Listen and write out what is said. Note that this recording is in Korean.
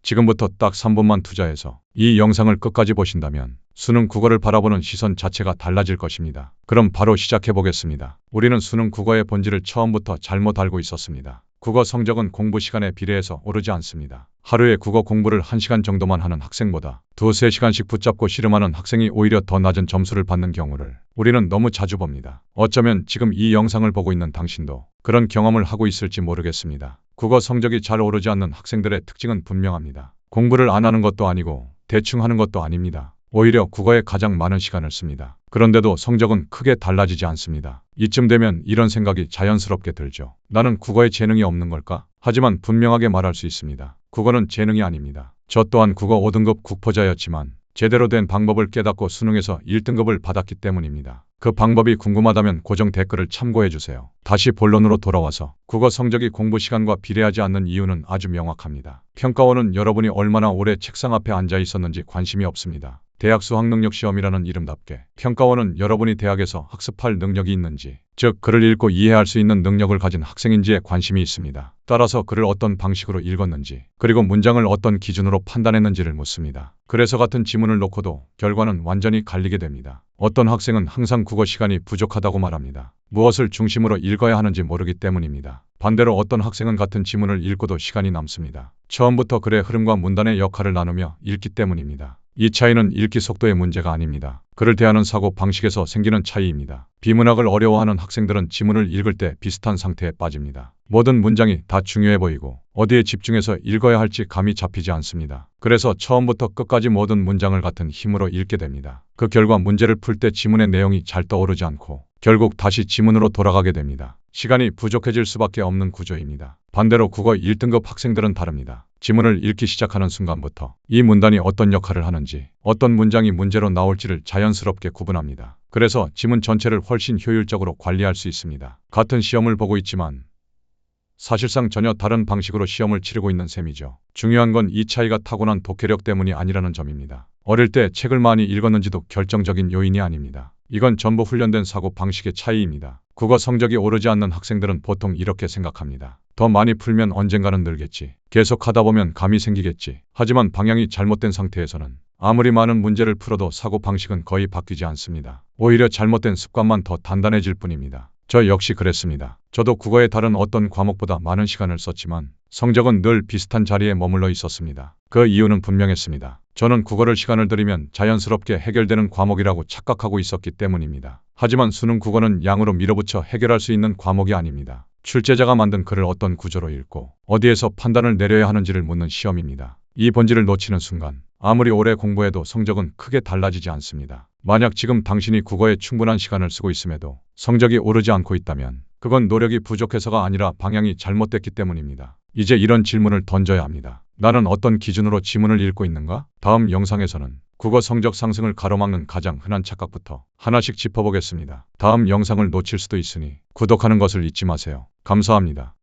지금부터 딱 3분만 투자해서 이 영상을 끝까지 보신다면 수능 국어를 바라보는 시선 자체가 달라질 것입니다. 그럼 바로 시작해 보겠습니다. 우리는 수능 국어의 본질을 처음부터 잘못 알고 있었습니다. 국어 성적은 공부 시간에 비례해서 오르지 않습니다. 하루에 국어 공부를 1시간 정도만 하는 학생보다 2~3시간씩 붙잡고 씨름하는 학생이 오히려 더 낮은 점수를 받는 경우를 우리는 너무 자주 봅니다. 어쩌면 지금 이 영상을 보고 있는 당신도 그런 경험을 하고 있을지 모르겠습니다. 국어 성적이 잘 오르지 않는 학생들의 특징은 분명합니다. 공부를 안 하는 것도 아니고 대충 하는 것도 아닙니다. 오히려 국어에 가장 많은 시간을 씁니다. 그런데도 성적은 크게 달라지지 않습니다. 이쯤 되면 이런 생각이 자연스럽게 들죠. 나는 국어에 재능이 없는 걸까? 하지만 분명하게 말할 수 있습니다. 국어는 재능이 아닙니다. 저 또한 국어 5등급 국포자였지만 제대로 된 방법을 깨닫고 수능에서 1등급을 받았기 때문입니다. 그 방법이 궁금하다면 고정 댓글을 참고해주세요. 다시 본론으로 돌아와서 국어 성적이 공부 시간과 비례하지 않는 이유는 아주 명확합니다. 평가원은 여러분이 얼마나 오래 책상 앞에 앉아 있었는지 관심이 없습니다. 대학 수학능력시험이라는 이름답게 평가원은 여러분이 대학에서 학습할 능력이 있는지, 즉 글을 읽고 이해할 수 있는 능력을 가진 학생인지에 관심이 있습니다. 따라서 글을 어떤 방식으로 읽었는지, 그리고 문장을 어떤 기준으로 판단했는지를 묻습니다. 그래서 같은 지문을 놓고도 결과는 완전히 갈리게 됩니다. 어떤 학생은 항상 국어 시간이 부족하다고 말합니다. 무엇을 중심으로 읽어야 하는지 모르기 때문입니다. 반대로 어떤 학생은 같은 지문을 읽고도 시간이 남습니다. 처음부터 글의 흐름과 문단의 역할을 나누며 읽기 때문입니다. 이 차이는 읽기 속도의 문제가 아닙니다. 글을 대하는 사고 방식에서 생기는 차이입니다. 비문학을 어려워하는 학생들은 지문을 읽을 때 비슷한 상태에 빠집니다. 모든 문장이 다 중요해 보이고 어디에 집중해서 읽어야 할지 감이 잡히지 않습니다. 그래서 처음부터 끝까지 모든 문장을 같은 힘으로 읽게 됩니다. 그 결과 문제를 풀 때 지문의 내용이 잘 떠오르지 않고 결국 다시 지문으로 돌아가게 됩니다. 시간이 부족해질 수밖에 없는 구조입니다. 반대로 국어 1등급 학생들은 다릅니다. 지문을 읽기 시작하는 순간부터 이 문단이 어떤 역할을 하는지, 어떤 문장이 문제로 나올지를 자연스럽게 구분합니다. 그래서 지문 전체를 훨씬 효율적으로 관리할 수 있습니다. 같은 시험을 보고 있지만 사실상 전혀 다른 방식으로 시험을 치르고 있는 셈이죠. 중요한 건 이 차이가 타고난 독해력 때문이 아니라는 점입니다. 어릴 때 책을 많이 읽었는지도 결정적인 요인이 아닙니다. 이건 전부 훈련된 사고 방식의 차이입니다. 국어 성적이 오르지 않는 학생들은 보통 이렇게 생각합니다. 더 많이 풀면 언젠가는 늘겠지. 계속 하다 보면 감이 생기겠지. 하지만 방향이 잘못된 상태에서는 아무리 많은 문제를 풀어도 사고 방식은 거의 바뀌지 않습니다. 오히려 잘못된 습관만 더 단단해질 뿐입니다. 저 역시 그랬습니다. 저도 국어에 다른 어떤 과목보다 많은 시간을 썼지만 성적은 늘 비슷한 자리에 머물러 있었습니다. 그 이유는 분명했습니다. 저는 국어를 시간을 들이면 자연스럽게 해결되는 과목이라고 착각하고 있었기 때문입니다. 하지만 수능 국어는 양으로 밀어붙여 해결할 수 있는 과목이 아닙니다. 출제자가 만든 글을 어떤 구조로 읽고 어디에서 판단을 내려야 하는지를 묻는 시험입니다. 이 본질을 놓치는 순간 아무리 오래 공부해도 성적은 크게 달라지지 않습니다. 만약 지금 당신이 국어에 충분한 시간을 쓰고 있음에도 성적이 오르지 않고 있다면 그건 노력이 부족해서가 아니라 방향이 잘못됐기 때문입니다. 이제 이런 질문을 던져야 합니다. 나는 어떤 기준으로 지문을 읽고 있는가? 다음 영상에서는 국어 성적 상승을 가로막는 가장 흔한 착각부터 하나씩 짚어보겠습니다. 다음 영상을 놓칠 수도 있으니 구독하는 것을 잊지 마세요. 감사합니다.